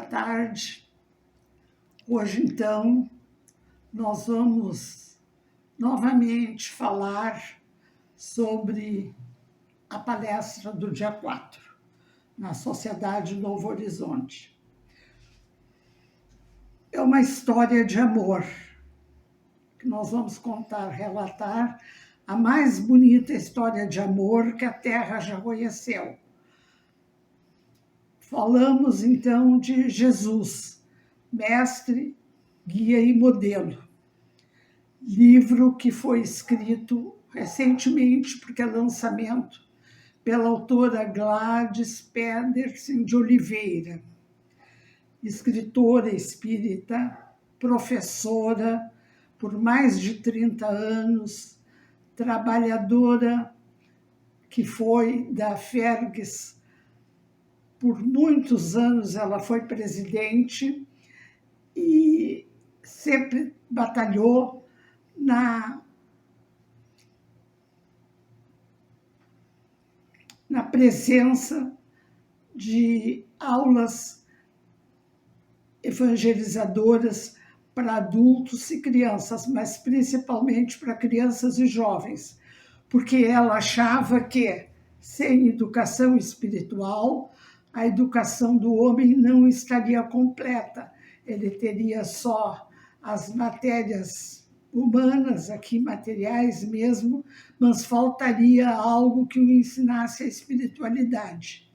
tarde. Hoje, então, nós vamos novamente falar sobre a palestra do dia 4, na Sociedade Novo Horizonte. É uma história de amor que nós vamos contar, relatar a mais bonita história de amor que a Terra já conheceu. Falamos, então, de Jesus, mestre, guia e modelo. Livro que foi escrito recentemente, porque é lançamento, pela autora Gladys Pedersen de Oliveira, escritora espírita, professora por mais de 30 anos, trabalhadora que foi da Fergs. Por muitos anos ela foi presidente e sempre batalhou na presença de aulas evangelizadoras para adultos e crianças, mas principalmente para crianças e jovens, porque ela achava que sem educação espiritual, a educação do homem não estaria completa. Ele teria só as matérias humanas, aqui materiais mesmo, mas faltaria algo que o ensinasse a espiritualidade.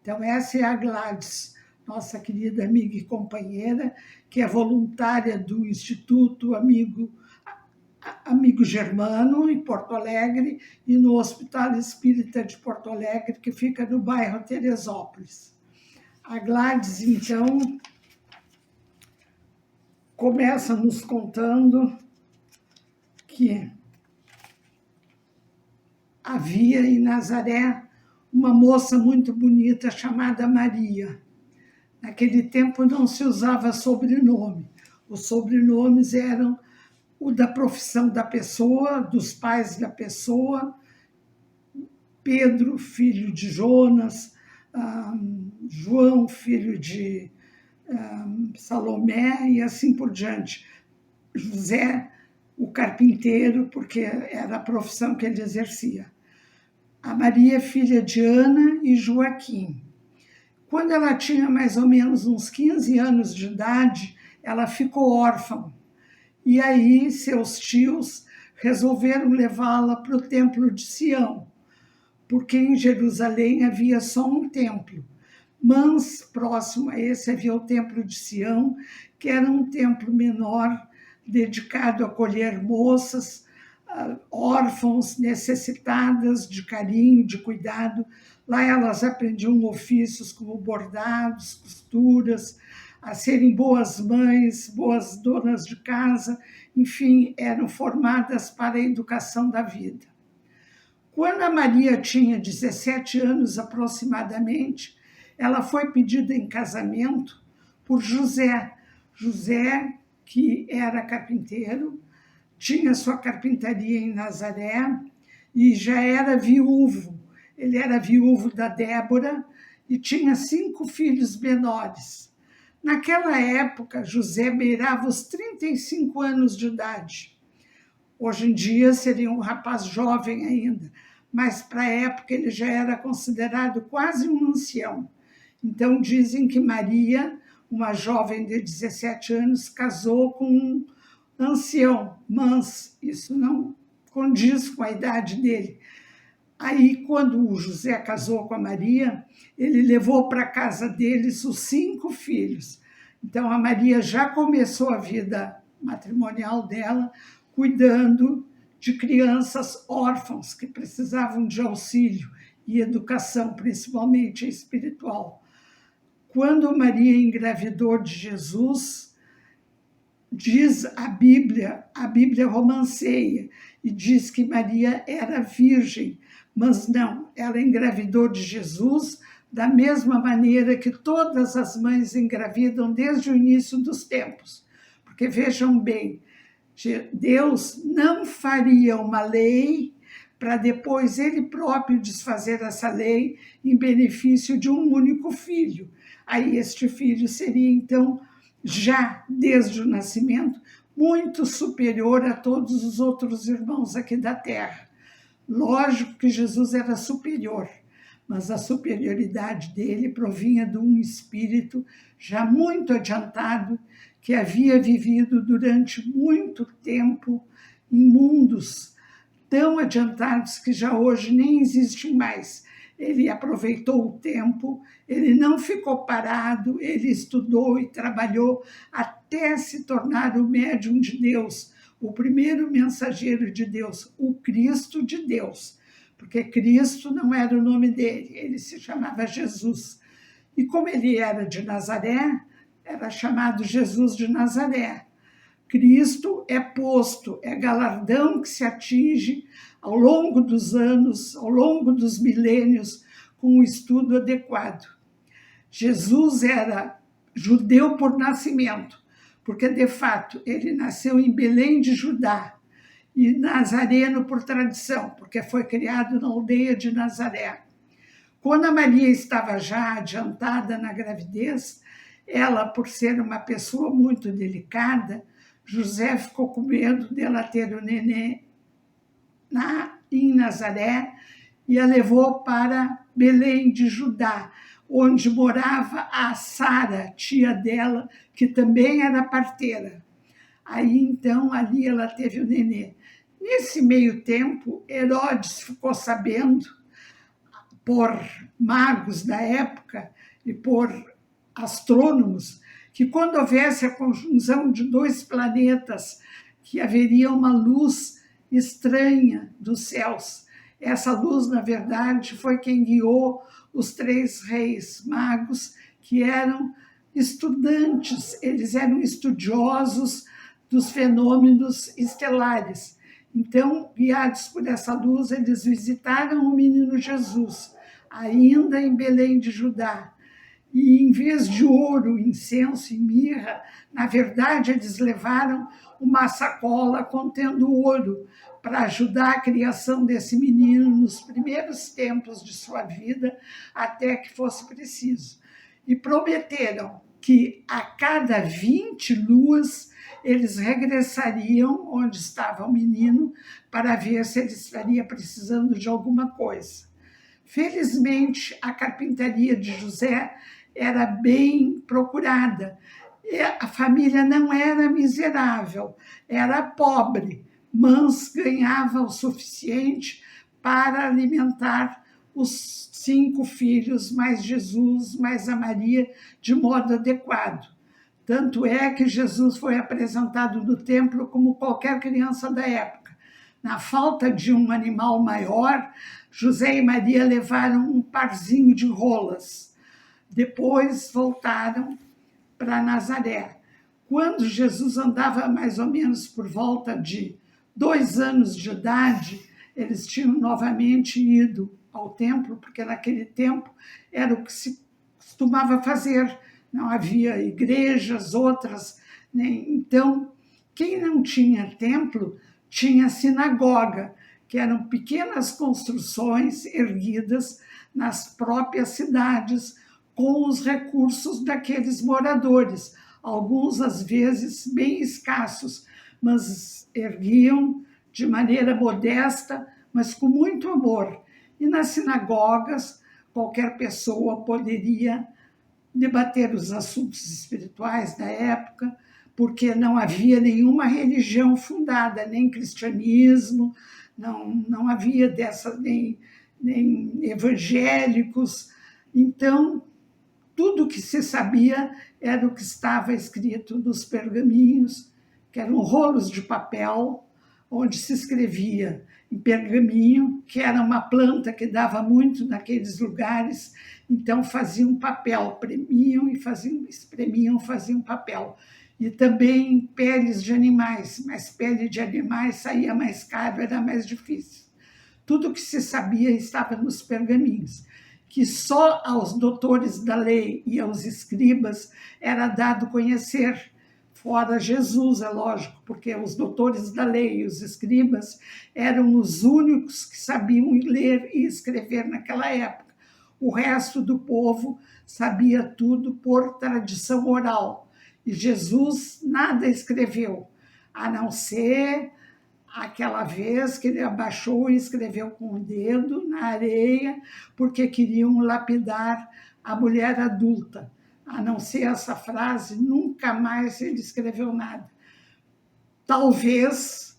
Então, essa é a Gladys, nossa querida amiga e companheira, que é voluntária do Instituto Amigo Germano, em Porto Alegre, e no Hospital Espírita de Porto Alegre, que fica no bairro Teresópolis. A Gladys, então, começa nos contando que havia em Nazaré uma moça muito bonita chamada Maria. Naquele tempo não se usava sobrenome. Os sobrenomes eram o da profissão da pessoa, dos pais da pessoa, Pedro, filho de Jonas, João, filho de Salomé, e assim por diante. José, o carpinteiro, porque era a profissão que ele exercia. A Maria, filha de Ana e Joaquim. Quando ela tinha mais ou menos uns 15 anos de idade, ela ficou órfã. E aí seus tios resolveram levá-la para o Templo de Sião, porque em Jerusalém havia só um templo, mas próximo a esse havia o Templo de Sião, que era um templo menor, dedicado a acolher moças, órfãos, necessitadas de carinho, de cuidado. Lá elas aprendiam ofícios como bordados, costuras, a serem boas mães, boas donas de casa, enfim, eram formadas para a educação da vida. Quando a Maria tinha 17 anos aproximadamente, ela foi pedida em casamento por José. José, que era carpinteiro, tinha sua carpintaria em Nazaré e já era viúvo. Ele era viúvo da Débora e tinha 5 filhos menores. Naquela época, José beirava os 35 anos de idade. Hoje em dia seria um rapaz jovem ainda, mas para a época ele já era considerado quase um ancião. Então dizem que Maria, uma jovem de 17 anos, casou com um ancião, mas isso não condiz com a idade dele. Aí, quando o José casou com a Maria, ele levou para a casa deles os 5 filhos. Então, a Maria já começou a vida matrimonial dela cuidando de crianças órfãs que precisavam de auxílio e educação, principalmente espiritual. Quando Maria engravidou de Jesus, diz a Bíblia romanceia, e diz que Maria era virgem, mas não, ela engravidou de Jesus da mesma maneira que todas as mães engravidam desde o início dos tempos. Porque vejam bem, Deus não faria uma lei para depois ele próprio desfazer essa lei em benefício de um único filho. Aí este filho seria, então, já desde o nascimento, muito superior a todos os outros irmãos aqui da terra. Lógico que Jesus era superior, mas a superioridade dele provinha de um espírito já muito adiantado, que havia vivido durante muito tempo em mundos tão adiantados que já hoje nem existem mais. Ele aproveitou o tempo, ele não ficou parado, ele estudou e trabalhou até se tornar o médium de Deus, o primeiro mensageiro de Deus, o Cristo de Deus, porque Cristo não era o nome dele, ele se chamava Jesus. E como ele era de Nazaré, era chamado Jesus de Nazaré. Cristo é posto, é galardão que se atinge ao longo dos anos, ao longo dos milênios, com o estudo adequado. Jesus era judeu por nascimento, porque, de fato, ele nasceu em Belém de Judá, e nazareno por tradição, porque foi criado na aldeia de Nazaré. Quando a Maria estava já adiantada na gravidez, ela, por ser uma pessoa muito delicada, José ficou com medo dela ter o nenê em Nazaré e a levou para Belém de Judá, onde morava a Sara, tia dela, que também era parteira. Aí, então, ali ela teve o nenê. Nesse meio tempo, Herodes ficou sabendo, por magos da época e por astrônomos, que quando houvesse a conjunção de dois planetas, que haveria uma luz estranha dos céus. Essa luz, na verdade, foi quem guiou os três reis magos, que eram estudantes, eles eram estudiosos dos fenômenos estelares. Então, guiados por essa luz, eles visitaram o menino Jesus, ainda em Belém de Judá. E, em vez de ouro, incenso e mirra, na verdade, eles levaram uma sacola contendo ouro para ajudar a criação desse menino nos primeiros tempos de sua vida, até que fosse preciso. E prometeram que a cada 20 luas eles regressariam onde estava o menino para ver se ele estaria precisando de alguma coisa. Felizmente, a carpintaria de José era bem procurada. E a família não era miserável, era pobre, mas ganhava o suficiente para alimentar os 5 filhos, mais Jesus, mais a Maria, de modo adequado. Tanto é que Jesus foi apresentado no templo como qualquer criança da época. Na falta de um animal maior, José e Maria levaram um parzinho de rolas. Depois voltaram para Nazaré. Quando Jesus andava mais ou menos por volta de 2 anos de idade, eles tinham novamente ido ao templo, porque naquele tempo era o que se costumava fazer. Não havia igrejas, outras, né? Então, quem não tinha templo, tinha sinagoga, que eram pequenas construções erguidas nas próprias cidades, com os recursos daqueles moradores, alguns às vezes bem escassos, mas erguiam de maneira modesta, mas com muito amor. E nas sinagogas, qualquer pessoa poderia debater os assuntos espirituais da época, porque não havia nenhuma religião fundada, nem cristianismo, não havia nem evangélicos. Então, tudo que se sabia era o que estava escrito nos pergaminhos, que eram rolos de papel, onde se escrevia em pergaminho, que era uma planta que dava muito naqueles lugares, então faziam papel, premiam e espremiam, faziam papel. E também peles de animais, mas pele de animais saía mais caro, era mais difícil. Tudo que se sabia estava nos pergaminhos, que só aos doutores da lei e aos escribas era dado conhecer. fora Jesus, é lógico, porque os doutores da lei e os escribas eram os únicos que sabiam ler e escrever naquela época. O resto do povo sabia tudo por tradição oral. E Jesus nada escreveu, a não ser aquela vez que ele abaixou e escreveu com o dedo na areia, porque queriam lapidar a mulher adulta. A não ser essa frase, nunca mais ele escreveu nada. Talvez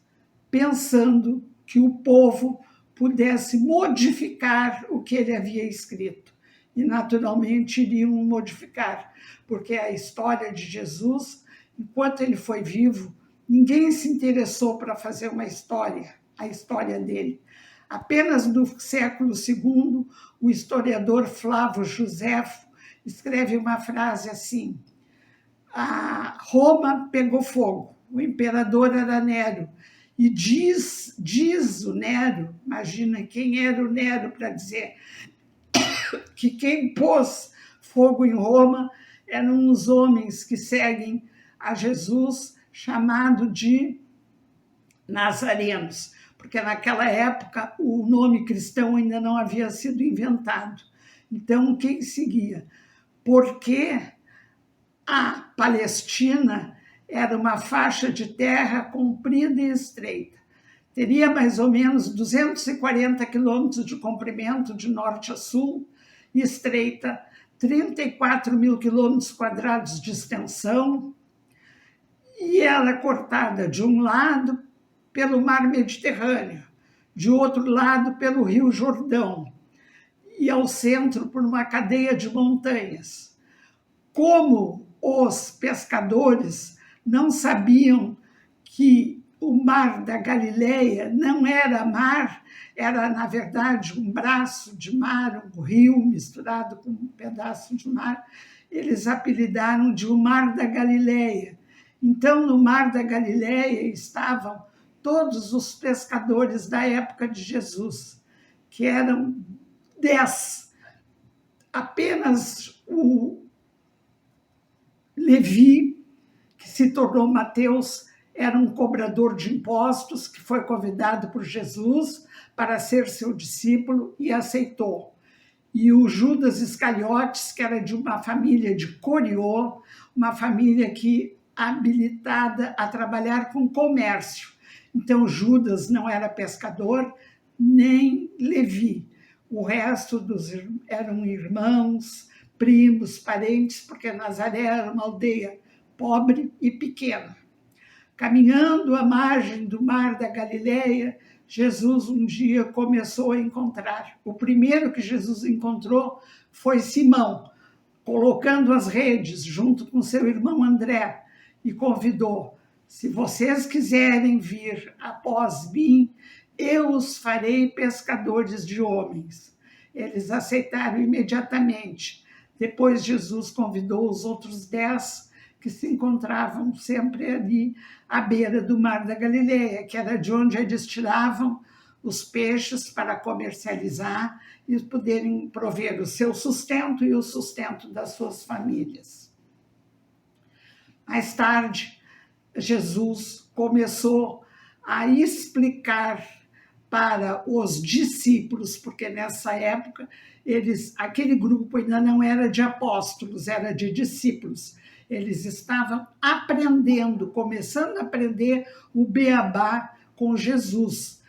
pensando que o povo pudesse modificar o que ele havia escrito. E, naturalmente, iriam modificar, porque a história de Jesus, enquanto ele foi vivo, ninguém se interessou para fazer uma história, a história dele. Apenas no século II, o historiador Flávio Joséfo escreve uma frase assim: a Roma pegou fogo, o imperador era Nero, e diz o Nero, imagina quem era o Nero para dizer que quem pôs fogo em Roma eram os homens que seguem a Jesus, chamado de nazarenos, porque naquela época o nome cristão ainda não havia sido inventado. Então, quem seguia? Porque a Palestina era uma faixa de terra comprida e estreita. Teria mais ou menos 240 quilômetros de comprimento de norte a sul e estreita, 34 mil quilômetros quadrados de extensão, e ela é cortada de um lado pelo mar Mediterrâneo, de outro lado pelo rio Jordão, e ao centro por uma cadeia de montanhas. Como os pescadores não sabiam que o mar da Galileia não era mar, era, na verdade, um braço de mar, um rio misturado com um pedaço de mar, eles apelidaram de o Mar da Galileia. Então, no Mar da Galileia estavam todos os pescadores da época de Jesus, que eram 10. Apenas o Levi, que se tornou Mateus, era um cobrador de impostos que foi convidado por Jesus para ser seu discípulo e aceitou. E o Judas Iscariotes, que era de uma família de Corió, uma família que habilitada a trabalhar com comércio. Então, Judas não era pescador, nem Levi. O resto eram irmãos, primos, parentes, porque Nazaré era uma aldeia pobre e pequena. Caminhando à margem do mar da Galileia, Jesus um dia começou a encontrar. O primeiro que Jesus encontrou foi Simão, colocando as redes junto com seu irmão André, e convidou: se vocês quiserem vir após mim, eu os farei pescadores de homens. Eles aceitaram imediatamente. Depois Jesus convidou os outros 10 que se encontravam sempre ali à beira do Mar da Galileia, que era de onde eles tiravam os peixes para comercializar e poderem prover o seu sustento e o sustento das suas famílias. Mais tarde, Jesus começou a explicar para os discípulos, porque nessa época aquele grupo ainda não era de apóstolos, era de discípulos. Eles estavam aprendendo, começando a aprender o beabá com Jesus.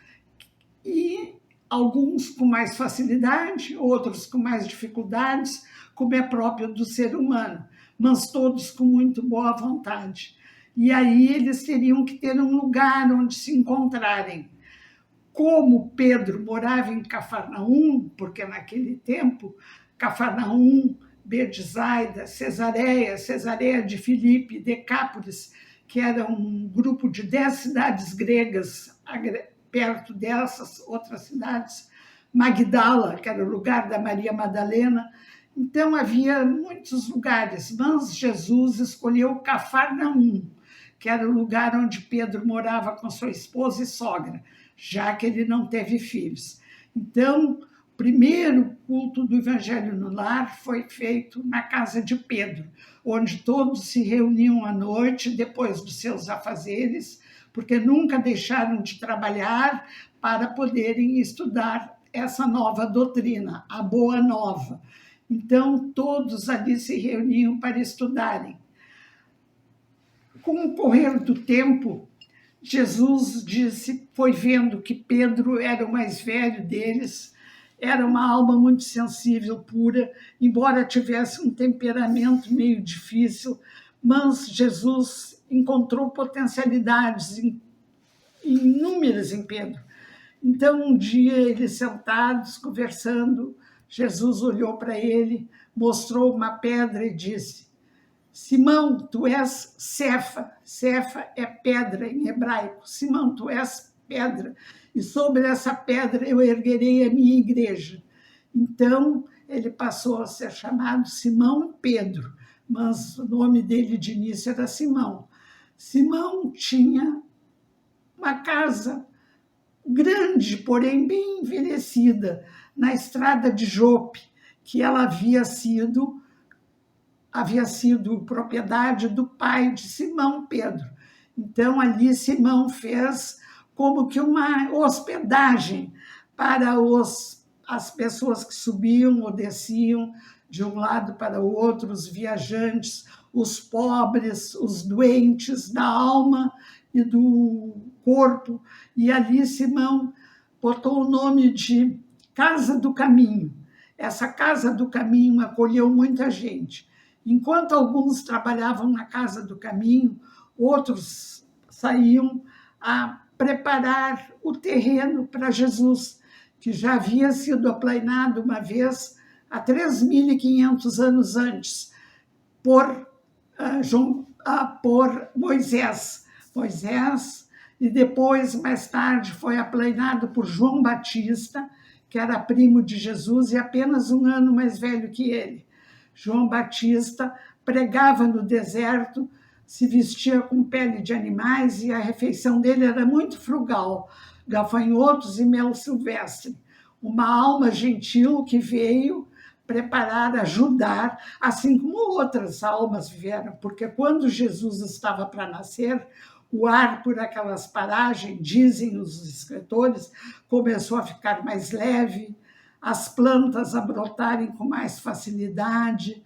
E alguns com mais facilidade, outros com mais dificuldades, como é próprio do ser humano, mas todos com muito boa vontade. E aí eles teriam que ter um lugar onde se encontrarem. Como Pedro morava em Cafarnaum, porque naquele tempo, Cafarnaum, Betsaida, Cesareia de Filipe, Decápolis, que era um grupo de 10 cidades gregas, perto dessas outras cidades, Magdala, que era o lugar da Maria Madalena. Então, havia muitos lugares, mas Jesus escolheu Cafarnaum, que era o lugar onde Pedro morava com sua esposa e sogra, já que ele não teve filhos. Então, primeiro culto do Evangelho no Lar foi feito na casa de Pedro, onde todos se reuniam à noite, depois dos seus afazeres, porque nunca deixaram de trabalhar para poderem estudar essa nova doutrina, a Boa Nova. Então, todos ali se reuniam para estudarem. Com o correr do tempo, Jesus foi vendo que Pedro era o mais velho deles, era uma alma muito sensível, pura, embora tivesse um temperamento meio difícil, mas Jesus encontrou potencialidades inúmeras em Pedro. Então, um dia, eles sentados, conversando, Jesus olhou para ele, mostrou uma pedra e disse: Simão, tu és Cefa. Cefa é pedra em hebraico. Simão, tu és pedra. E sobre essa pedra eu erguerei a minha igreja. Então, ele passou a ser chamado Simão Pedro, mas o nome dele de início era Simão. Simão tinha uma casa grande, porém bem envelhecida, na estrada de Jope, que ela havia sido propriedade do pai de Simão Pedro. Então, ali Simão fez como que uma hospedagem para as pessoas que subiam ou desciam de um lado para o outro, os viajantes, os pobres, os doentes da alma e do corpo. E ali Simão botou o nome de Casa do Caminho. Essa Casa do Caminho acolheu muita gente. Enquanto alguns trabalhavam na Casa do Caminho, outros saíam a preparar o terreno para Jesus, que já havia sido aplainado uma vez, há 3.500 anos antes, por Moisés. E depois, mais tarde, foi aplainado por João Batista, que era primo de Jesus e apenas um ano mais velho que ele. João Batista pregava no deserto, se vestia com pele de animais e a refeição dele era muito frugal, gafanhotos e mel silvestre. Uma alma gentil que veio preparar, ajudar, assim como outras almas vieram, porque quando Jesus estava para nascer, o ar por aquelas paragens, dizem os escritores, começou a ficar mais leve, as plantas a brotarem com mais facilidade,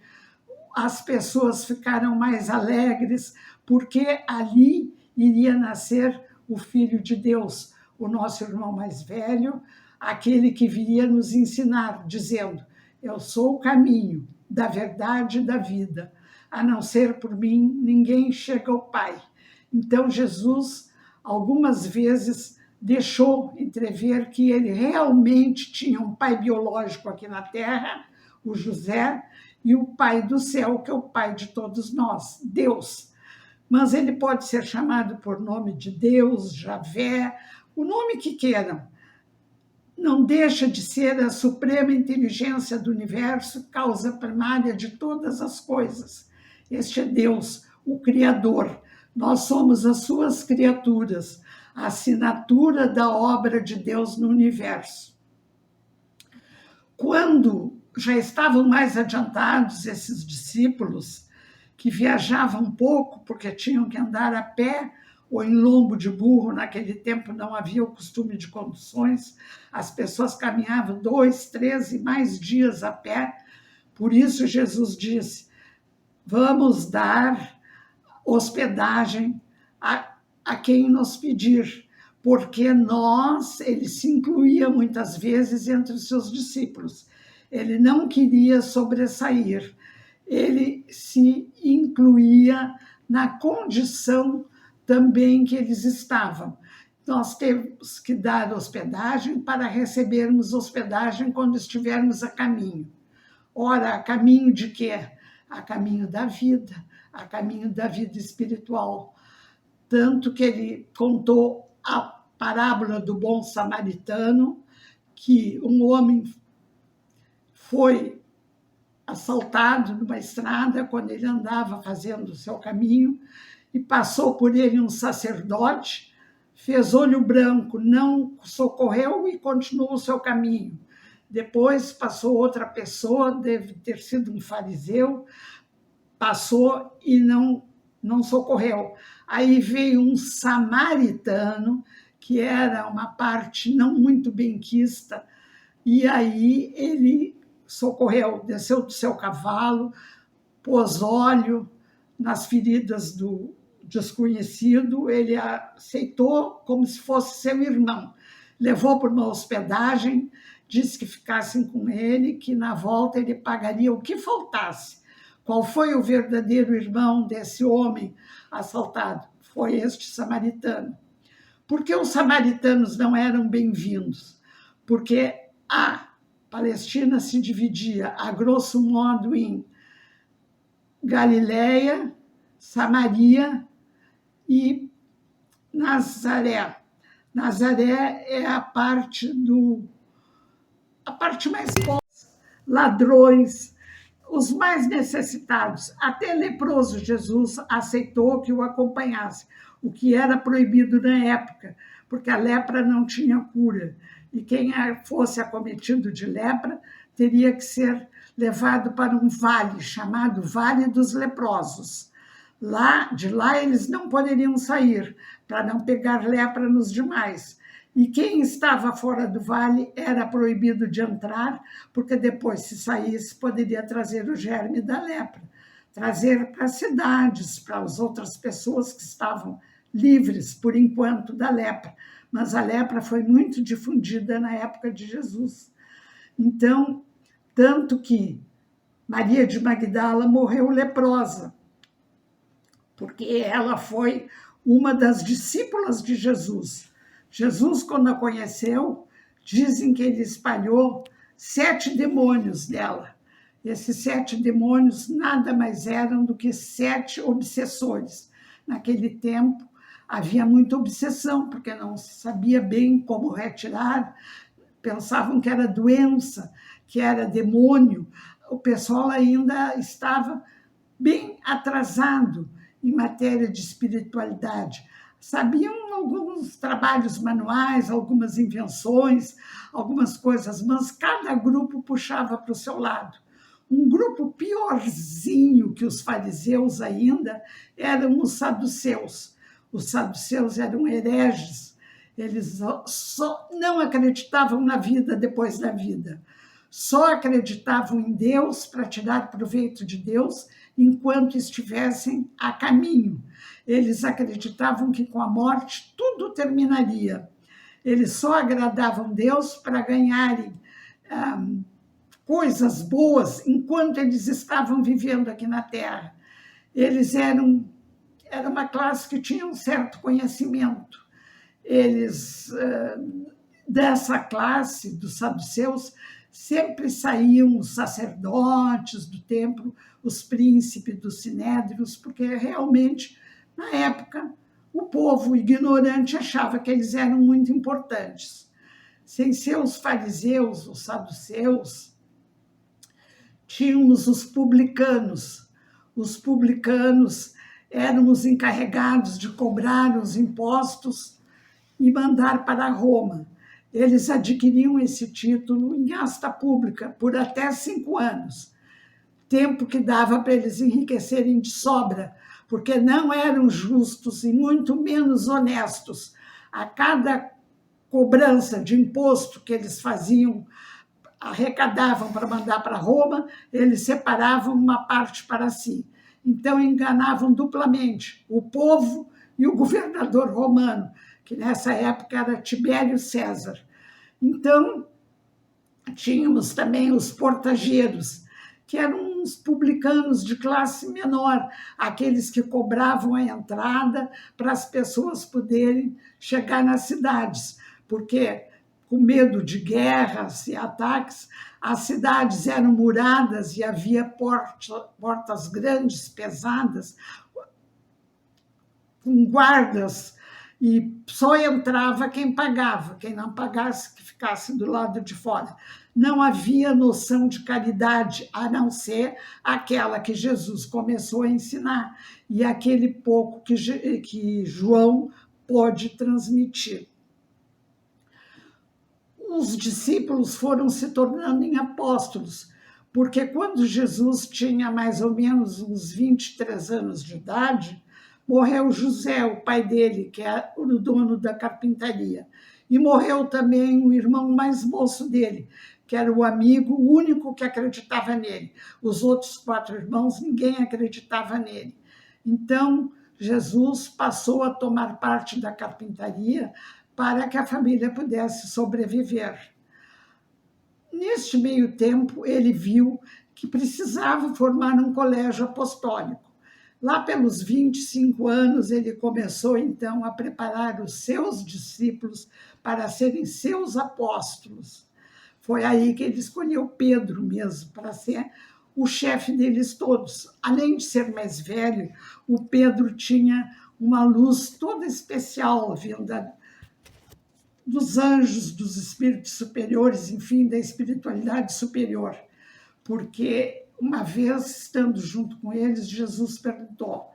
as pessoas ficaram mais alegres, porque ali iria nascer o Filho de Deus, o nosso irmão mais velho, aquele que viria nos ensinar, dizendo: eu sou o caminho da verdade e da vida, a não ser por mim, ninguém chega ao Pai. Então, Jesus, algumas vezes, deixou entrever que ele realmente tinha um pai biológico aqui na Terra, o José, e o pai do céu, que é o pai de todos nós, Deus. Mas ele pode ser chamado por nome de Deus, Javé, o nome que queiram. Não deixa de ser a suprema inteligência do universo, causa primária de todas as coisas. Este é Deus, o Criador. Nós somos as suas criaturas, a assinatura da obra de Deus no universo. Quando já estavam mais adiantados esses discípulos, que viajavam pouco, porque tinham que andar a pé ou em lombo de burro, naquele tempo não havia o costume de conduções, as pessoas caminhavam 2, 3 e mais dias a pé. Por isso Jesus disse: vamos dar hospedagem a quem nos pedir, porque ele se incluía muitas vezes entre os seus discípulos. Ele não queria sobressair, ele se incluía na condição também que eles estavam. Nós temos que dar hospedagem para recebermos hospedagem quando estivermos a caminho. Ora, a caminho de quê? A caminho da vida espiritual. Tanto que ele contou a parábola do bom samaritano, que um homem foi assaltado numa estrada quando ele andava fazendo o seu caminho e passou por ele um sacerdote, fez olho branco, não socorreu e continuou o seu caminho. Depois passou outra pessoa, deve ter sido um fariseu, passou e não socorreu. Aí veio um samaritano, que era uma parte não muito benquista, e aí ele socorreu, desceu do seu cavalo, pôs óleo nas feridas do desconhecido, ele aceitou como se fosse seu irmão, levou para uma hospedagem, disse que ficassem com ele, que na volta ele pagaria o que faltasse. Qual foi o verdadeiro irmão desse homem assaltado? Foi este samaritano. Por que os samaritanos não eram bem-vindos? Porque a Palestina se dividia, a grosso modo, em Galileia, Samaria e Nazaré. Nazaré é a parte mais pobre, ladrões, os mais necessitados. Até leproso Jesus aceitou que o acompanhasse, o que era proibido na época, porque a lepra não tinha cura. E quem fosse acometido de lepra teria que ser levado para um vale chamado Vale dos Leprosos. De lá eles não poderiam sair, para não pegar lepra nos demais. E quem estava fora do vale era proibido de entrar, porque depois, se saísse, poderia trazer o germe da lepra, trazer para as cidades, para as outras pessoas que estavam livres, por enquanto, da lepra. Mas a lepra foi muito difundida na época de Jesus. Então, tanto que Maria de Magdala morreu leprosa, porque ela foi uma das discípulas de Jesus. Jesus, quando a conheceu, dizem que ele espalhou 7 demônios dela. Esses 7 demônios nada mais eram do que 7 obsessores. Naquele tempo, havia muita obsessão, porque não se sabia bem como retirar, pensavam que era doença, que era demônio. O pessoal ainda estava bem atrasado em matéria de espiritualidade. Sabiam alguns trabalhos manuais, algumas invenções, algumas coisas, mas cada grupo puxava para o seu lado. Um grupo piorzinho que os fariseus ainda eram os saduceus. Os saduceus eram hereges, eles só não acreditavam na vida depois da vida, só acreditavam em Deus para tirar proveito de Deus enquanto estivessem a caminho. Eles acreditavam que com a morte tudo terminaria. Eles só agradavam Deus para ganharem coisas boas enquanto eles estavam vivendo aqui na Terra. Eles era uma classe que tinha um certo conhecimento. Eles, dessa classe dos saduceus, sempre saíam os sacerdotes do templo, os príncipes dos sinédrios, porque realmente, na época, o povo ignorante achava que eles eram muito importantes. Sem ser os fariseus, os saduceus, tínhamos os publicanos. Os publicanos eram os encarregados de cobrar os impostos e mandar para Roma. Eles adquiriam esse título em asta pública por até 5 anos, tempo que dava para eles enriquecerem de sobra, porque não eram justos e muito menos honestos. A cada cobrança de imposto que eles faziam, arrecadavam para mandar para Roma, eles separavam uma parte para si. Então, enganavam duplamente o povo e o governador romano, que nessa época era Tibério César. Então, tínhamos também os portageiros, que eram uns publicanos de classe menor, aqueles que cobravam a entrada para as pessoas poderem chegar nas cidades, porque, com medo de guerras e ataques, as cidades eram muradas e havia portas grandes, pesadas, com guardas, e só entrava quem pagava, quem não pagasse, que ficasse do lado de fora. Não havia noção de caridade, a não ser aquela que Jesus começou a ensinar, e aquele pouco que João pôde transmitir. os discípulos foram se tornando em apóstolos, porque quando Jesus tinha mais ou menos uns 23 anos de idade, morreu José, o pai dele, que é o dono da carpintaria. E morreu também o irmão mais moço dele, que era o amigo único que acreditava nele. Os outros 4 irmãos, ninguém acreditava nele. Então, Jesus passou a tomar parte da carpintaria para que a família pudesse sobreviver. Neste meio tempo, ele viu que precisava formar um colégio apostólico. Lá pelos 25 anos, ele começou, então, a preparar os seus discípulos para serem seus apóstolos. Foi aí que ele escolheu Pedro mesmo, para ser o chefe deles todos. Além de ser mais velho, o Pedro tinha uma luz toda especial vinda dos anjos, dos espíritos superiores, enfim, da espiritualidade superior. Porque, uma vez estando junto com eles, Jesus perguntou: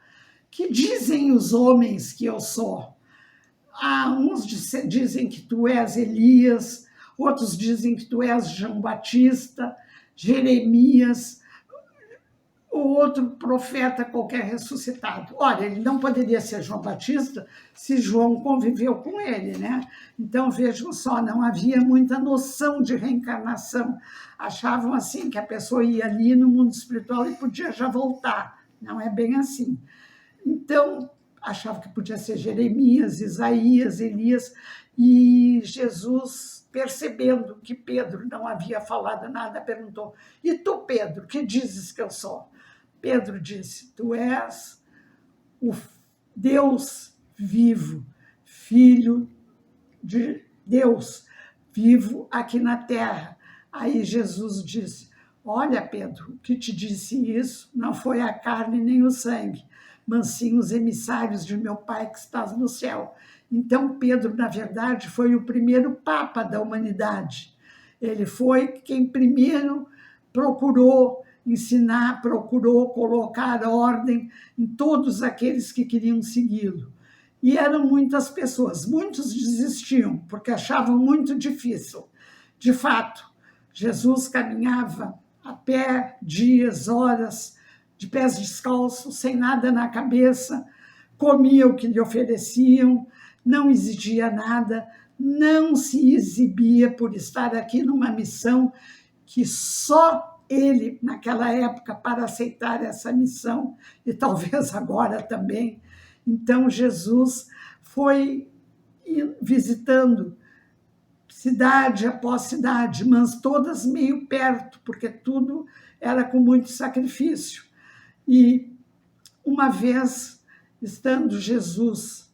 que dizem os homens que eu sou? Uns dizem que tu és Elias, outros dizem que tu és João Batista, Jeremias, ou outro profeta qualquer ressuscitado. Olha, ele não poderia ser João Batista se João conviveu com ele, né? Então, vejam só, não havia muita noção de reencarnação. Achavam assim que a pessoa ia ali no mundo espiritual e podia já voltar. Não é bem assim. Então, achavam que podia ser Jeremias, Isaías, Elias, e Jesus, percebendo que Pedro não havia falado nada, perguntou: e tu, Pedro, que dizes que eu sou? Pedro disse: tu és o Deus vivo, filho de Deus, vivo aqui na terra. Aí Jesus disse: olha, Pedro, o que te disse isso não foi a carne nem o sangue, mas sim os emissários de meu Pai que estás no céu. Então, Pedro, na verdade, foi o primeiro papa da humanidade. Ele foi quem primeiro procurou ensinar, procurou colocar ordem em todos aqueles que queriam segui-lo. E eram muitas pessoas, muitos desistiam, porque achavam muito difícil. De fato, Jesus caminhava a pé, dias, horas, de pés descalços, sem nada na cabeça, comia o que lhe ofereciam, não exigia nada, não se exibia por estar aqui numa missão que só ele, naquela época, para aceitar essa missão, e talvez agora também. Então, Jesus foi visitando cidade após cidade, mas todas meio perto, porque tudo era com muito sacrifício. E uma vez, estando Jesus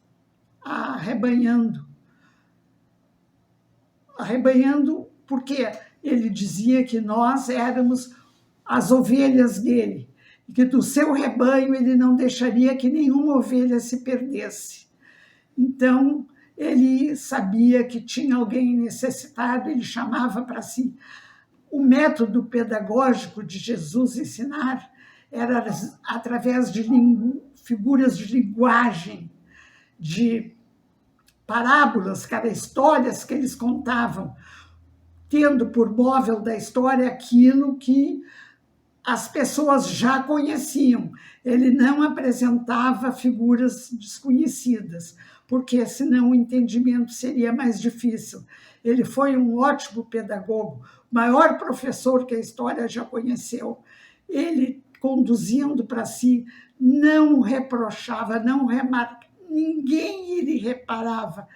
arrebanhando porque ele dizia que nós éramos as ovelhas dele, e que do seu rebanho ele não deixaria que nenhuma ovelha se perdesse. Então, ele sabia que tinha alguém necessitado, ele chamava para si. O método pedagógico de Jesus ensinar era através de figuras de linguagem, de parábolas, cara, histórias que eles contavam, tendo por móvel da história aquilo que as pessoas já conheciam. Ele não apresentava figuras desconhecidas, porque senão o entendimento seria mais difícil. Ele foi um ótimo pedagogo, o maior professor que a história já conheceu. Ele, conduzindo para si, não reprochava, não remarcava, ninguém lhe reparava.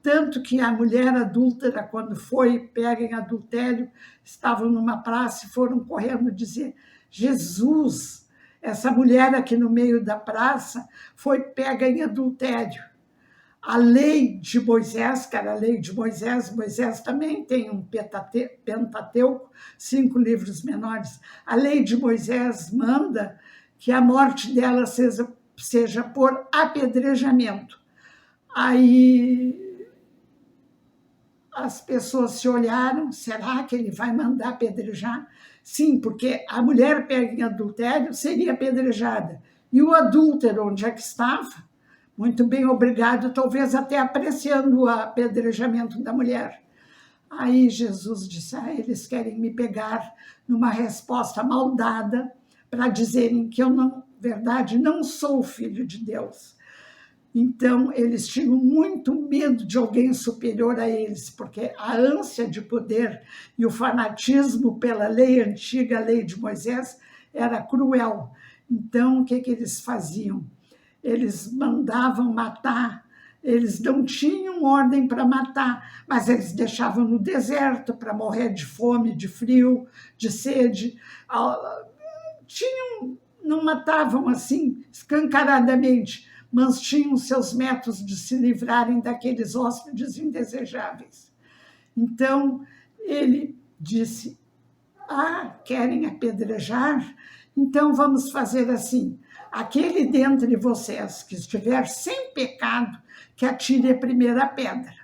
Tanto que a mulher adúltera, quando foi pega em adultério, estavam numa praça e foram correndo dizer: Jesus, essa mulher aqui no meio da praça foi pega em adultério. A lei de Moisés, que era a lei de Moisés, Moisés também tem um Pentateuco, 5 livros menores. A lei de Moisés manda que a morte dela seja por apedrejamento. Aí as pessoas se olharam: será que ele vai mandar apedrejar? Sim, porque a mulher pega em adultério seria apedrejada. E o adúltero, onde é que estava? Muito bem, obrigado, talvez até apreciando o apedrejamento da mulher. Aí Jesus disse: eles querem me pegar numa resposta maldada para dizerem que eu, na verdade, não sou filho de Deus. Então, eles tinham muito medo de alguém superior a eles, porque a ânsia de poder e o fanatismo pela lei antiga, a lei de Moisés, era cruel. Então, o que eles faziam? Eles mandavam matar, eles não tinham ordem para matar, mas eles deixavam no deserto para morrer de fome, de frio, de sede. Não matavam assim escancaradamente, mas tinham seus métodos de se livrarem daqueles hóspedes indesejáveis. Então, ele disse: querem apedrejar? Então vamos fazer assim: aquele dentre vocês que estiver sem pecado, que atire a primeira pedra.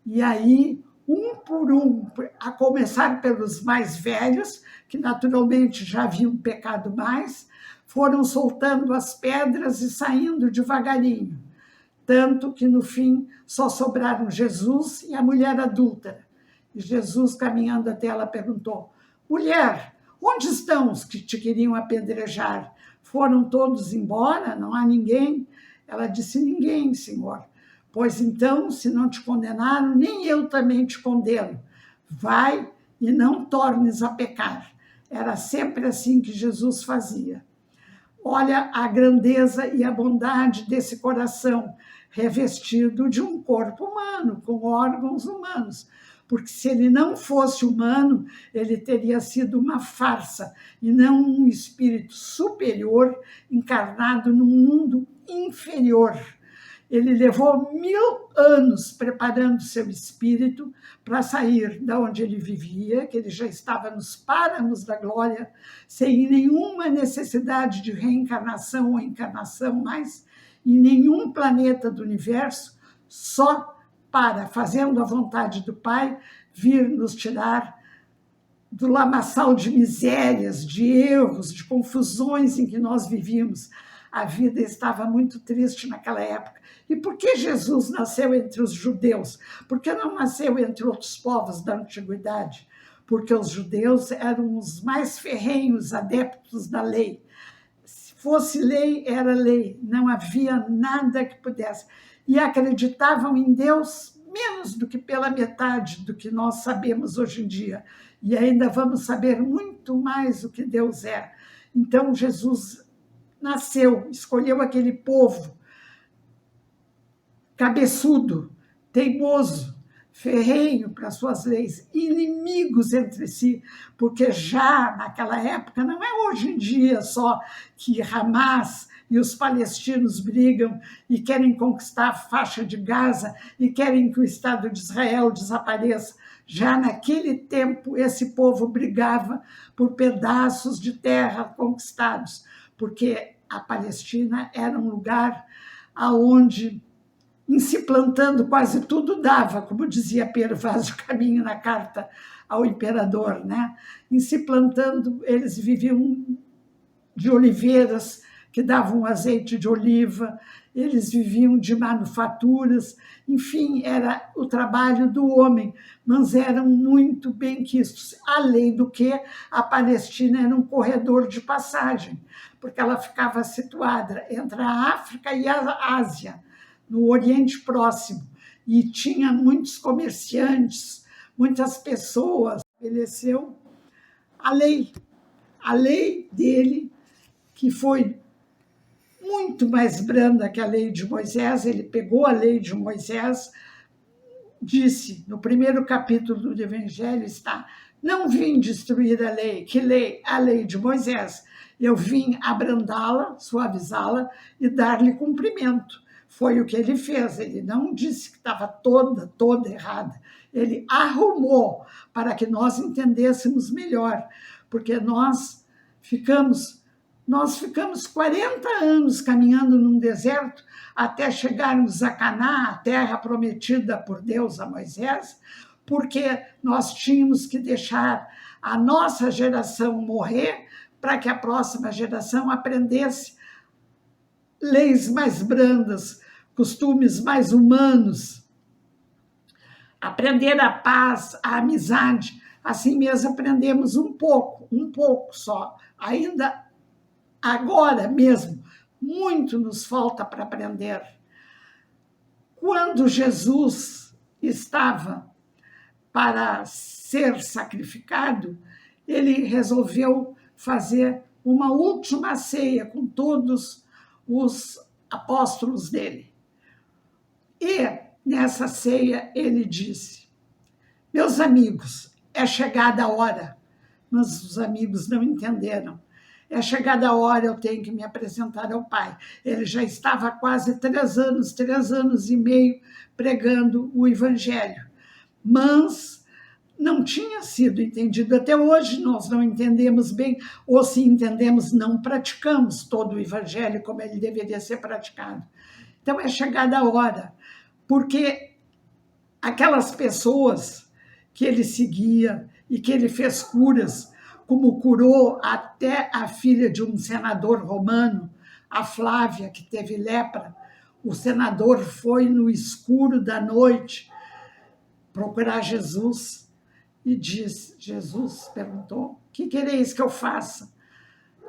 E aí, um por um, a começar pelos mais velhos, que naturalmente já haviam pecado mais, foram soltando as pedras e saindo devagarinho. Tanto que, no fim, só sobraram Jesus e a mulher adúltera. E Jesus, caminhando até ela, perguntou: mulher, onde estão os que te queriam apedrejar? Foram todos embora? Não há ninguém? Ela disse: ninguém, Senhor. Pois então, se não te condenaram, nem eu também te condeno. Vai e não tornes a pecar. Era sempre assim que Jesus fazia. Olha a grandeza e a bondade desse coração revestido de um corpo humano, com órgãos humanos. Porque se ele não fosse humano, ele teria sido uma farsa e não um espírito superior encarnado num mundo inferior. Ele levou 1000 anos preparando seu espírito para sair da onde ele vivia, que ele já estava nos páramos da glória, sem nenhuma necessidade de reencarnação ou encarnação mais, em nenhum planeta do universo, só para, fazendo a vontade do Pai, vir nos tirar do lamaçal de misérias, de erros, de confusões em que nós vivíamos. A vida estava muito triste naquela época. E por que Jesus nasceu entre os judeus? Por que não nasceu entre outros povos da antiguidade? Porque os judeus eram os mais ferrenhos adeptos da lei. Se fosse lei, era lei. Não havia nada que pudesse. E acreditavam em Deus menos do que pela metade do que nós sabemos hoje em dia. E ainda vamos saber muito mais o que Deus é. Então, Jesus nasceu, escolheu aquele povo cabeçudo, teimoso, ferrenho para suas leis, inimigos entre si, porque já naquela época, não é hoje em dia só que Hamas e os palestinos brigam e querem conquistar a faixa de Gaza e querem que o Estado de Israel desapareça. Já naquele tempo, esse povo brigava por pedaços de terra conquistados, porque a Palestina era um lugar aonde, em se plantando, quase tudo dava, como dizia Pedro Vaz de Caminho na carta ao imperador, né? Em se plantando, eles viviam de oliveiras que davam azeite de oliva, eles viviam de manufaturas, enfim, era o trabalho do homem, mas eram muito bem quistos, além do que a Palestina era um corredor de passagem, porque ela ficava situada entre a África e a Ásia, no Oriente Próximo, e tinha muitos comerciantes, muitas pessoas. Estabeleceu a lei dele, que foi muito mais branda que a lei de Moisés. Ele pegou a lei de Moisés, disse, no primeiro capítulo do Evangelho está: não vim destruir a lei. Que lei? A lei de Moisés. Eu vim abrandá-la, suavizá-la e dar-lhe cumprimento. Foi o que ele fez. Ele não disse que estava toda errada. Ele arrumou para que nós entendêssemos melhor, porque nós ficamos 40 anos caminhando num deserto até chegarmos a Canaã, a terra prometida por Deus a Moisés, porque nós tínhamos que deixar a nossa geração morrer para que a próxima geração aprendesse leis mais brandas, costumes mais humanos. aprender a paz, a amizade. Assim mesmo aprendemos um pouco só. Ainda agora mesmo, muito nos falta para aprender. Quando Jesus estava para ser sacrificado, ele resolveu fazer uma última ceia com todos os apóstolos dele. E nessa ceia ele disse: meus amigos, é chegada a hora. Mas os amigos não entenderam. É chegada a hora, eu tenho que me apresentar ao Pai. Ele já estava há quase 3 anos e meio, pregando o Evangelho. Mas não tinha sido entendido. Até hoje nós não entendemos bem, ou se entendemos, não praticamos todo o Evangelho como ele deveria ser praticado. Então é chegada a hora, porque aquelas pessoas que ele seguia e que ele fez curas, como curou até a filha de um senador romano, a Flávia, que teve lepra. O senador foi no escuro da noite procurar Jesus e disse, Jesus perguntou: o que quereis que eu faça?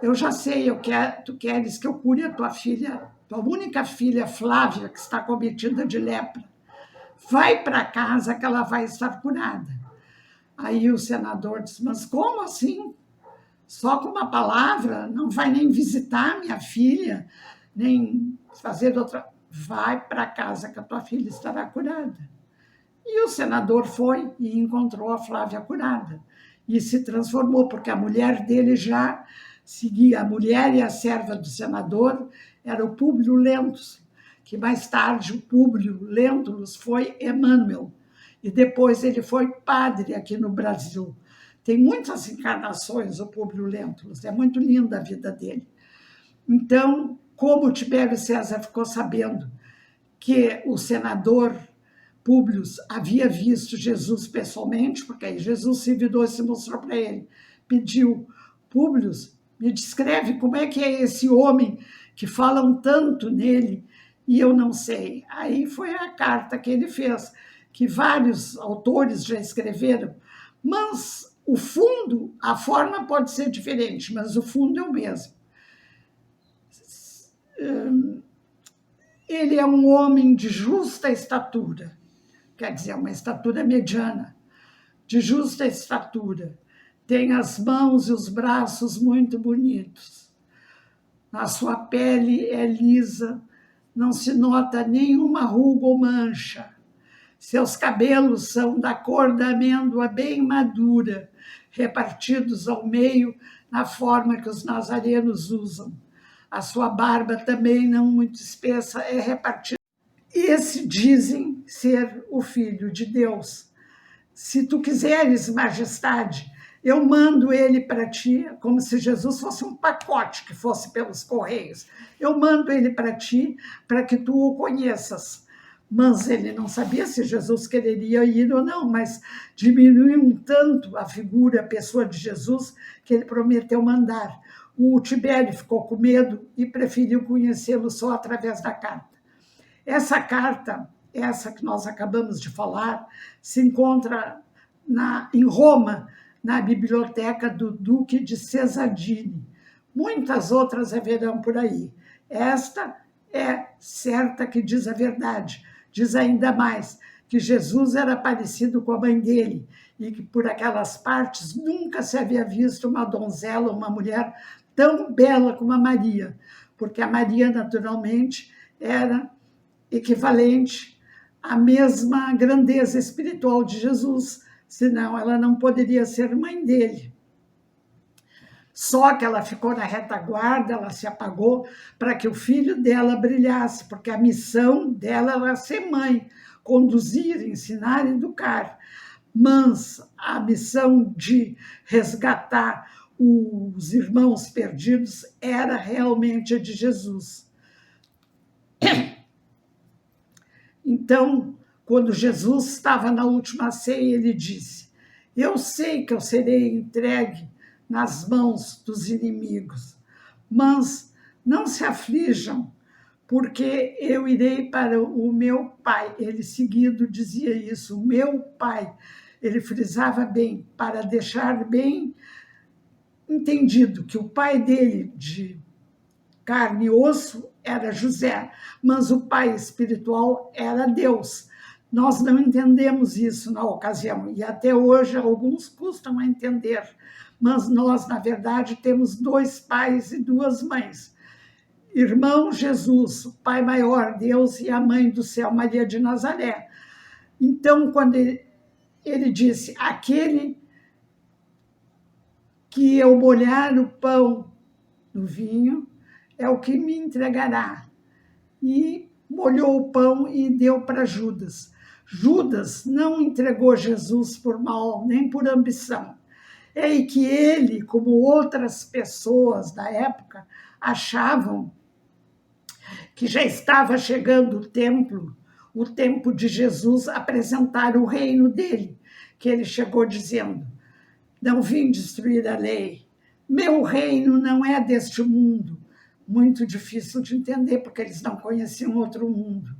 Eu já sei, tu queres que eu cure a tua filha, tua única filha, Flávia, que está cometida de lepra. Vai para casa que ela vai estar curada. Aí o senador disse, mas como assim? Só com uma palavra? Não vai nem visitar minha filha, nem fazer outra... Vai para casa que a tua filha estará curada. E o senador foi e encontrou a Flávia curada. E se transformou, porque a mulher dele já seguia. A mulher e a serva do senador era o Públio Lentulus, que mais tarde o Públio Lentulus foi Emmanuel. E depois ele foi padre aqui no Brasil. Tem muitas encarnações o Públio Lentulus, é muito linda a vida dele. Então, como o Tibério César ficou sabendo que o senador Públio havia visto Jesus pessoalmente, porque aí Jesus se virou e se mostrou para ele, pediu, Públio, me descreve como é que é esse homem que falam tanto nele e eu não sei. Aí foi a carta que ele fez, que vários autores já escreveram, mas o fundo, a forma pode ser diferente, mas o fundo é o mesmo. Ele é um homem de justa estatura, quer dizer, uma estatura mediana, de justa estatura. Tem as mãos e os braços muito bonitos. A sua pele é lisa, não se nota nenhuma ruga ou mancha. Seus cabelos são da cor da amêndoa bem madura, repartidos ao meio na forma que os nazarenos usam. A sua barba também não muito espessa, é repartida. Esse dizem ser o Filho de Deus. Se tu quiseres, majestade, eu mando ele para ti, como se Jesus fosse um pacote que fosse pelos correios. Eu mando ele para ti, para que tu o conheças. Mas ele não sabia se Jesus quereria ir ou não, mas diminuiu um tanto a figura, a pessoa de Jesus, que ele prometeu mandar. O Tibério ficou com medo e preferiu conhecê-lo só através da carta. Essa carta, essa que nós acabamos de falar, se encontra em Roma, na biblioteca do Duque de Cesadini. Muitas outras haverão por aí. Esta é certa que diz a verdade. Diz ainda mais que Jesus era parecido com a mãe dele e que por aquelas partes nunca se havia visto uma donzela, uma mulher tão bela como a Maria, porque a Maria, naturalmente, era equivalente à mesma grandeza espiritual de Jesus, senão ela não poderia ser mãe dele. Só que ela ficou na retaguarda, ela se apagou para que o filho dela brilhasse, porque a missão dela era ser mãe, conduzir, ensinar e educar. Mas a missão de resgatar os irmãos perdidos era realmente a de Jesus. Então, quando Jesus estava na última ceia, ele disse: eu sei que eu serei entregue nas mãos dos inimigos, mas não se aflijam, porque eu irei para o meu pai. Ele seguido dizia isso, o meu pai. Ele frisava bem, para deixar bem entendido que o pai dele, de carne e osso, era José, mas o pai espiritual era Deus. Nós não entendemos isso na ocasião, e até hoje alguns custam a entender, mas nós, na verdade, temos dois pais e duas mães. Irmão Jesus, o Pai maior, Deus, e a mãe do céu, Maria de Nazaré. Então, quando ele disse, aquele que eu molhar o pão no vinho, é o que me entregará. E molhou o pão e deu para Judas. Judas não entregou Jesus por mal, nem por ambição. É que ele, como outras pessoas da época, achavam que já estava chegando o tempo de Jesus apresentar o reino dele, que ele chegou dizendo, não vim destruir a lei, meu reino não é deste mundo. Muito difícil de entender, porque eles não conheciam outro mundo.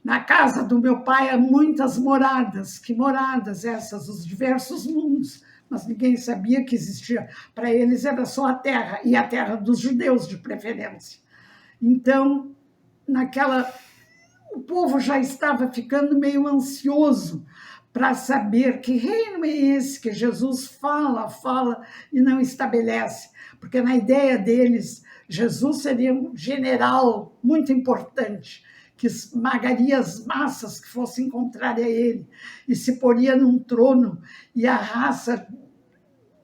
Na casa do meu pai há muitas moradas. Que moradas essas? Os diversos mundos. Mas ninguém sabia que existia. Para eles era só a terra, e a terra dos judeus, de preferência. Então, o povo já estava ficando meio ansioso para saber que reino é esse que Jesus fala e não estabelece. Porque na ideia deles, Jesus seria um general muito importante, que esmagaria as massas que fossem contrárias a ele e se poria num trono, e a raça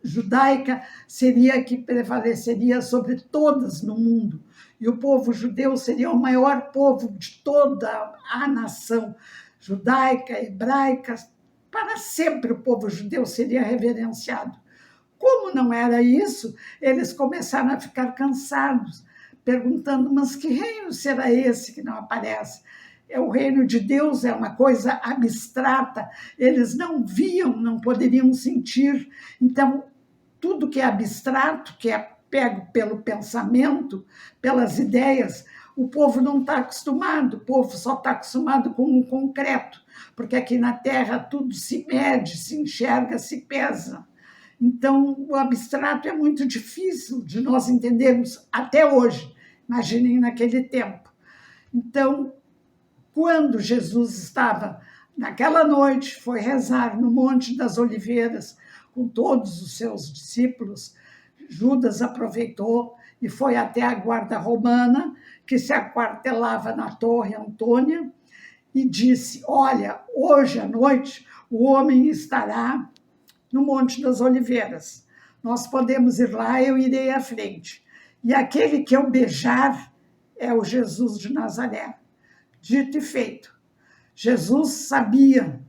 judaica seria a que prevaleceria sobre todas no mundo. E o povo judeu seria o maior povo de toda a nação judaica, hebraica. Para sempre o povo judeu seria reverenciado. Como não era isso, eles começaram a ficar cansados, perguntando, mas que reino será esse que não aparece? O reino de Deus é uma coisa abstrata, eles não viam, não poderiam sentir. Então, tudo que é abstrato, que é pego pelo pensamento, pelas ideias, o povo não está acostumado, o povo só está acostumado com o concreto, porque aqui na Terra tudo se mede, se enxerga, se pesa. Então, o abstrato é muito difícil de nós entendermos até hoje, imaginem naquele tempo. Então, quando Jesus estava naquela noite, foi rezar no Monte das Oliveiras com todos os seus discípulos, Judas aproveitou e foi até a guarda romana, que se aquartelava na Torre Antônia, e disse, olha, hoje à noite o homem estará no Monte das Oliveiras. Nós podemos ir lá, eu irei à frente. E aquele que eu beijar é o Jesus de Nazaré. Dito e feito. Jesus sabia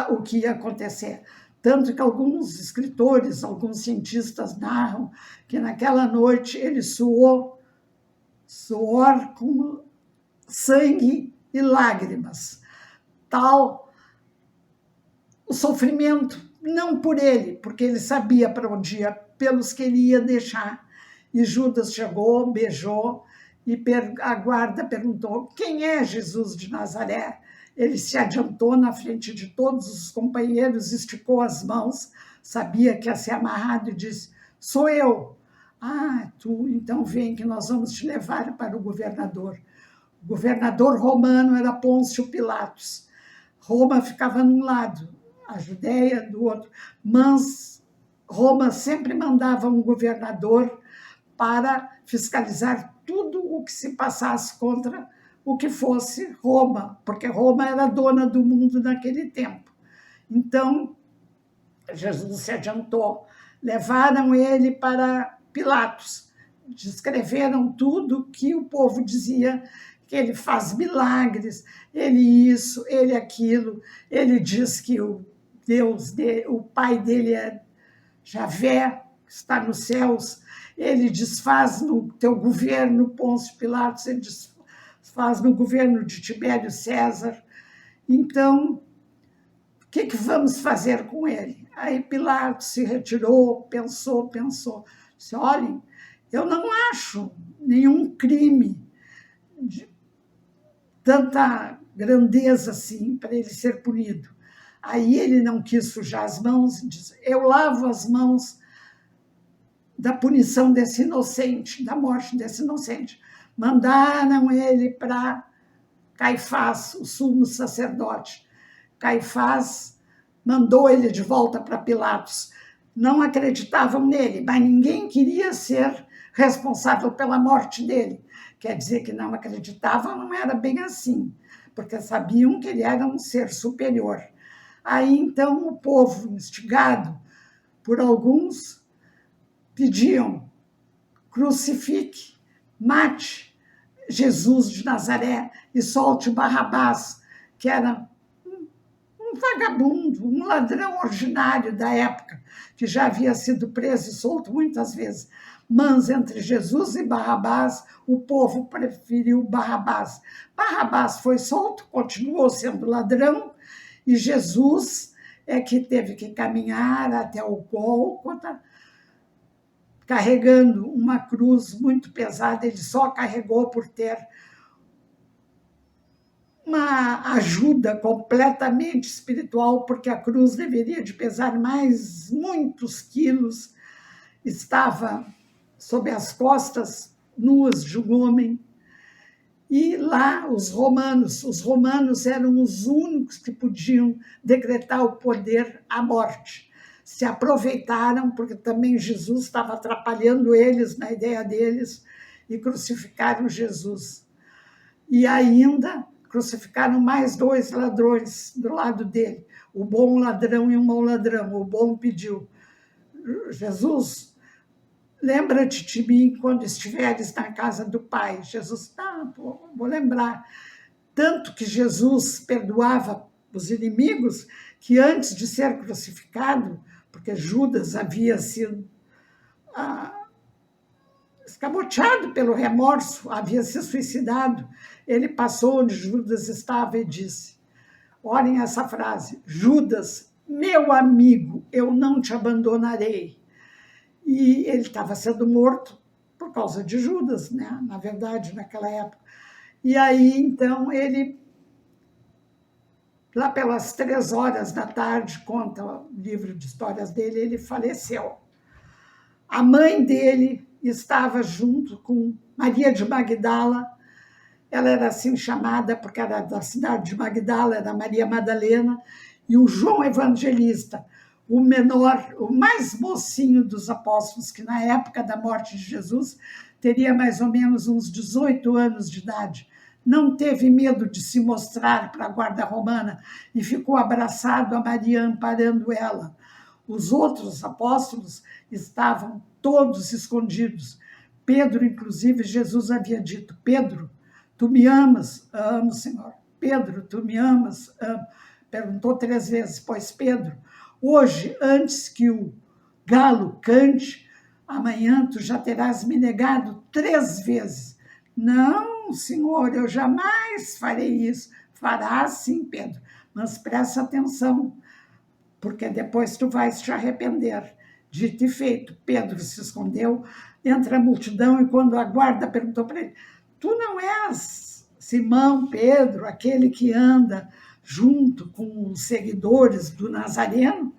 o que ia acontecer. Tanto que alguns escritores, alguns cientistas narram que naquela noite ele suou suor com sangue e lágrimas. Tal o sofrimento, não por ele, porque ele sabia para onde ia, pelos que ele ia deixar. E Judas chegou, beijou, e a guarda perguntou, quem é Jesus de Nazaré? Ele se adiantou na frente de todos os companheiros, esticou as mãos, sabia que ia ser amarrado e disse, sou eu. Ah, tu, então vem que nós vamos te levar para o governador. O governador romano era Pôncio Pilatos. Roma ficava num lado, a Judéia do outro, mas Roma sempre mandava um governador para fiscalizar tudo o que se passasse contra o que fosse Roma, porque Roma era dona do mundo naquele tempo. Então, Jesus se adiantou, levaram ele para Pilatos, descreveram tudo que o povo dizia, que ele faz milagres, ele isso, ele aquilo, ele diz que o o pai dele é Javé, que está nos céus, ele desfaz no teu governo, Pôncio Pilatos, ele desfaz no governo de Tibério César. Então, o que vamos fazer com ele? Aí Pilatos se retirou, pensou, disse, olhem, eu não acho nenhum crime de tanta grandeza assim para ele ser punido. Aí ele não quis sujar as mãos e disse: eu lavo as mãos da punição desse inocente, da morte desse inocente. Mandaram ele para Caifás, o sumo sacerdote. Caifás mandou ele de volta para Pilatos. Não acreditavam nele, mas ninguém queria ser responsável pela morte dele. Quer dizer que não acreditavam, não era bem assim, porque sabiam que ele era um ser superior. Aí, então, o povo, instigado por alguns, pediam: crucifique, mate Jesus de Nazaré e solte Barrabás, que era um vagabundo, um ladrão ordinário da época, que já havia sido preso e solto muitas vezes. Mas entre Jesus e Barrabás, o povo preferiu Barrabás. Barrabás foi solto, continuou sendo ladrão, e Jesus é que teve que caminhar até o Gólgota, carregando uma cruz muito pesada. Ele só carregou por ter uma ajuda completamente espiritual, porque a cruz deveria de pesar mais muitos quilos, estava sob as costas nuas de um homem. E lá os romanos eram os únicos que podiam decretar o poder à morte. Se aproveitaram, porque também Jesus estava atrapalhando eles na ideia deles, e crucificaram Jesus. E ainda crucificaram mais 2 ladrões do lado dele, o bom ladrão e o mau ladrão. O bom pediu: Jesus, lembra-te de mim quando estiveres na casa do Pai. Jesus: vou lembrar. Tanto que Jesus perdoava os inimigos, que antes de ser crucificado, porque Judas havia sido escamoteado pelo remorso, havia se suicidado, ele passou onde Judas estava e disse: olhem essa frase, Judas, meu amigo, eu não te abandonarei. E ele estava sendo morto por causa de Judas, né? Na verdade, naquela época. E aí, então, ele, lá pelas 3 horas da tarde, conta o livro de histórias dele, ele faleceu. A mãe dele estava junto com Maria de Magdala. Ela era assim chamada porque era da cidade de Magdala, era Maria Madalena, e o João Evangelista, o menor, o mais mocinho dos apóstolos, que na época da morte de Jesus teria mais ou menos uns 18 anos de idade. Não teve medo de se mostrar para a guarda romana e ficou abraçado a Maria, amparando ela. Os outros apóstolos estavam todos escondidos. Pedro, inclusive, Jesus havia dito: Pedro, tu me amas? Amo, Senhor. Pedro, tu me amas? Amo. Perguntou 3 vezes: pois, Pedro, hoje, antes que o galo cante, amanhã tu já terás me negado 3 vezes. Não, Senhor, eu jamais farei isso. Farás sim, Pedro, mas presta atenção, porque depois tu vais te arrepender. Dito e feito, Pedro se escondeu entre a multidão, e quando a guarda perguntou para ele: tu não és Simão Pedro, aquele que anda junto com os seguidores do Nazareno?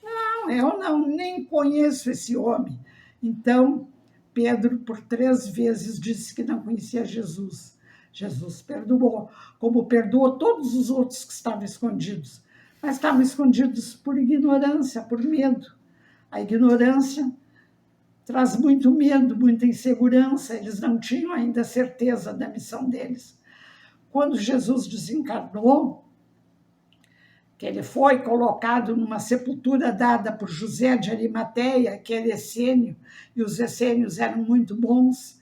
Não, eu não, nem conheço esse homem. Então, Pedro, por 3 vezes, disse que não conhecia Jesus. Jesus perdoou, como perdoou todos os outros que estavam escondidos. Mas estavam escondidos por ignorância, por medo. A ignorância traz muito medo, muita insegurança. Eles não tinham ainda certeza da missão deles. Quando Jesus desencarnou, que ele foi colocado numa sepultura dada por José de Arimateia, que é essênio, e os essênios eram muito bons,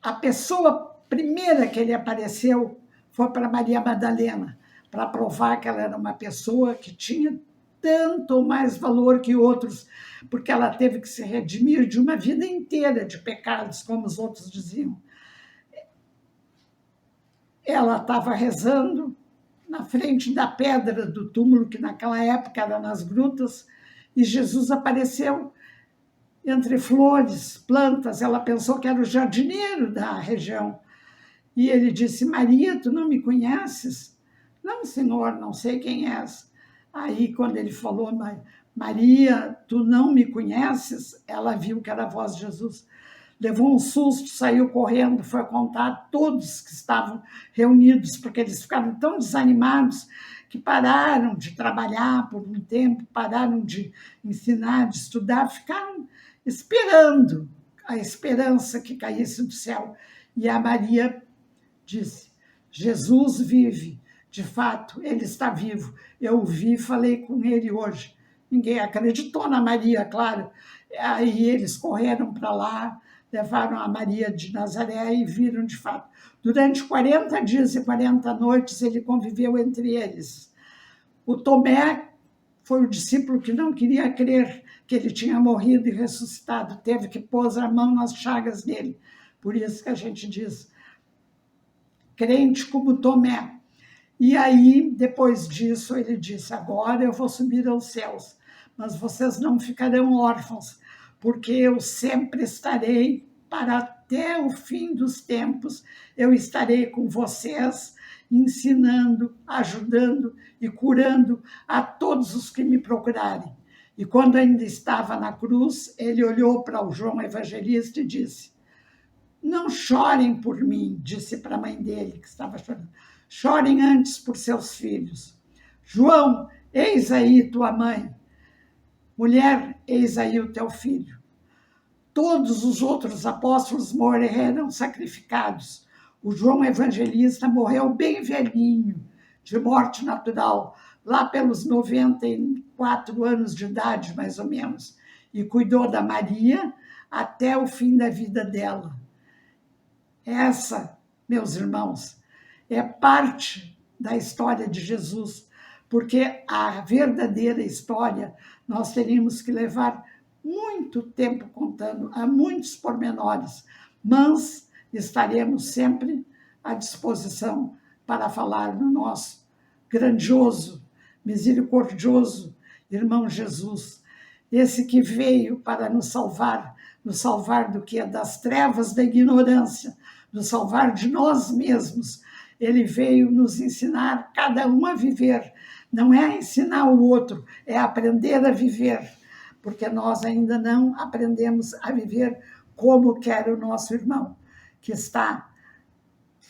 a pessoa primeira que ele apareceu foi para Maria Madalena, para provar que ela era uma pessoa que tinha tanto ou mais valor que outros, porque ela teve que se redimir de uma vida inteira de pecados, como os outros diziam. Ela estava rezando na frente da pedra do túmulo, que naquela época era nas grutas, e Jesus apareceu. entre flores, plantas. Ela pensou que era o jardineiro da região. E ele disse: Maria, tu não me conheces? Não, senhor, não sei quem és. Aí, quando ele falou: Maria, tu não me conheces? Ela viu que era a voz de Jesus. Levou um susto, saiu correndo, foi contar a todos que estavam reunidos, porque eles ficaram tão desanimados que pararam de trabalhar por um tempo, pararam de ensinar, de estudar, ficaram esperando a esperança que caísse do céu. E a Maria disse: Jesus vive, de fato, ele está vivo. Eu o vi, falei com ele hoje. Ninguém acreditou na Maria, claro. Aí eles correram para lá, levaram a Maria de Nazaré e viram de fato. Durante 40 dias e 40 noites ele conviveu entre eles. O Tomé foi o discípulo que não queria crer que ele tinha morrido e ressuscitado, teve que pôr a mão nas chagas dele. Por isso que a gente diz, crente como Tomé. E aí, depois disso, ele disse: agora eu vou subir aos céus, mas vocês não ficarão órfãos, porque eu sempre estarei, para até o fim dos tempos, eu estarei com vocês, ensinando, ajudando e curando a todos os que me procurarem. E quando ainda estava na cruz, ele olhou para o João Evangelista e disse: não chorem por mim, disse para a mãe dele, que estava chorando. Chorem antes por seus filhos. João, eis aí tua mãe. Mulher, eis aí o teu filho. Todos os outros apóstolos morreram sacrificados. O João Evangelista morreu bem velhinho, de morte natural, lá pelos 94 anos de idade, mais ou menos, e cuidou da Maria até o fim da vida dela. Essa, meus irmãos, é parte da história de Jesus, porque a verdadeira história nós teríamos que levar muito tempo contando, há muitos pormenores, mas estaremos sempre à disposição para falar no nosso grandioso, misericordioso irmão Jesus, esse que veio para nos salvar do quê? Das trevas da ignorância, nos salvar de nós mesmos. Ele veio nos ensinar cada um a viver. Não é ensinar o outro, é aprender a viver, porque nós ainda não aprendemos a viver como quer o nosso irmão, que está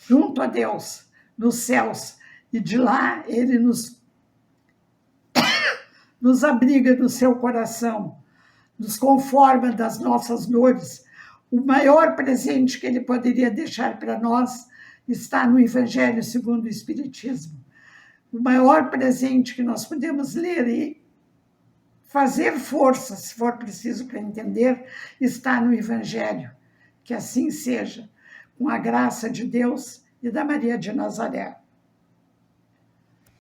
junto a Deus, nos céus, e de lá ele nos abriga no seu coração, nos conforma das nossas dores. O maior presente que ele poderia deixar para nós está no Evangelho segundo o Espiritismo. O maior presente que nós podemos ler e fazer força, se for preciso para entender, está no Evangelho. Que assim seja, com a graça de Deus e da Maria de Nazaré.